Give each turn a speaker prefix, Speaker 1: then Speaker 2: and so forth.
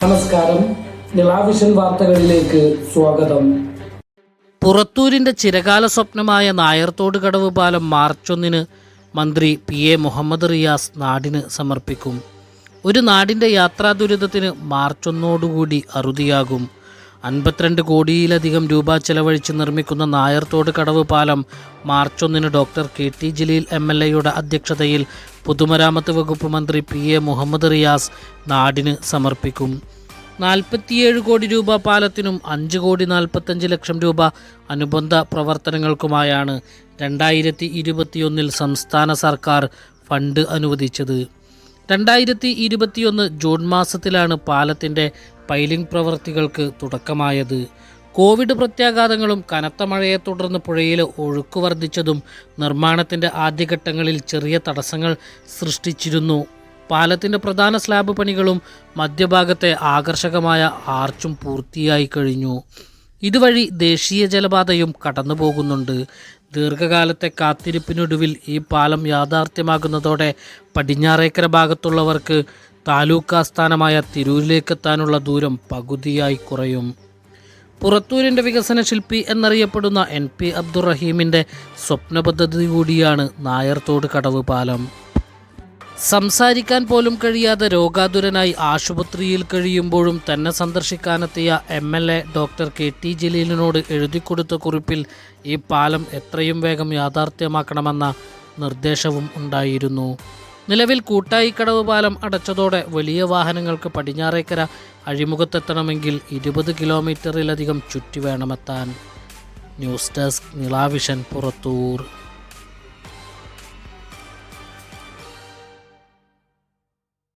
Speaker 1: നമസ്കാരം, നിളാവിഷൻ വാർത്തകളിലേക്ക് സ്വാഗതം.
Speaker 2: പുറത്തൂരിന്റെ ചിരകാല സ്വപ്നമായ നായർത്തോട് കടവ് പാലം മാർച്ച് 1 മന്ത്രി PA മുഹമ്മദ് റിയാസ് നാടിന് സമർപ്പിക്കും. ഒരു നാടിന്റെ യാത്രാ ദുരിതത്തിന് മാർച്ച് 1 അറുതിയാകും. 52 കോടിയിലധികം രൂപ ചെലവഴിച്ച് നിർമ്മിക്കുന്ന നായർത്തോട് കടവ് പാലം March 1 doctor KT Jaleel MLA അധ്യക്ഷതയിൽ പൊതുമരാമത്ത് വകുപ്പ് മന്ത്രി PA മുഹമ്മദ് റിയാസ് നാടിന് സമർപ്പിക്കും. 47 കോടി രൂപ പാലത്തിനും 5,45,00,000 രൂപ അനുബന്ധ പ്രവർത്തനങ്ങൾക്കുമായാണ് 2021 സംസ്ഥാന സർക്കാർ ഫണ്ട് അനുവദിച്ചത്. 2021 ജൂൺ മാസത്തിലാണ് പാലത്തിൻ്റെ പൈലിംഗ് പ്രവൃത്തികൾക്ക് തുടക്കമായത്. കോവിഡ് പ്രത്യാഘാതങ്ങളും കനത്ത മഴയെ തുടർന്ന് പുഴയിലെ ഒഴുക്ക് വർദ്ധിച്ചതും നിർമ്മാണത്തിൻ്റെ ആദ്യഘട്ടങ്ങളിൽ ചെറിയ തടസ്സങ്ങൾ സൃഷ്ടിച്ചിരുന്നു. പാലത്തിൻ്റെ പ്രധാന സ്ലാബ് പണികളും മധ്യഭാഗത്തെ ആകർഷകമായ ആർച്ചും പൂർത്തിയായി കഴിഞ്ഞു. ഇതുവഴി ദേശീയ ജലപാതയും കടന്നു പോകുന്നുണ്ട്. ദീർഘകാലത്തെ കാത്തിരിപ്പിനൊടുവിൽ ഈ പാലം യാഥാർത്ഥ്യമാകുന്നതോടെ പടിഞ്ഞാറേക്കര ഭാഗത്തുള്ളവർക്ക് താലൂക്ക് ആസ്ഥാനമായ തിരൂരിലേക്കെത്താനുള്ള ദൂരം പകുതിയായി കുറയും. പുറത്തൂരിൻ്റെ വികസന ശില്പി എന്നറിയപ്പെടുന്ന NP അബ്ദുറഹീമിൻ്റെ സ്വപ്ന പദ്ധതി കൂടിയാണ് നായർത്തോട് കടവ് പാലം. സംസാരിക്കാൻ പോലും കഴിയാതെ രോഗാതുരനായി ആശുപത്രിയിൽ കഴിയുമ്പോഴും തന്നെ സന്ദർശിക്കാനെത്തിയ MLA ഡോക്ടർ KT ജലീലിനോട് എഴുതിക്കൊടുത്ത കുറിപ്പിൽ ഈ പാലം എത്രയും വേഗം യാഥാർത്ഥ്യമാക്കണമെന്ന നിർദ്ദേശവും ഉണ്ടായിരുന്നു. നിലവിൽ കൂട്ടായിക്കടവ് പാലം അടച്ചതോടെ വലിയ വാഹനങ്ങൾക്ക് പടിഞ്ഞാറേക്കര അഴിമുഖത്തെത്തണമെങ്കിൽ 20 കിലോമീറ്ററിലധികം ചുറ്റി വേണമെത്താൻ. News desk Nilavision, Purathur.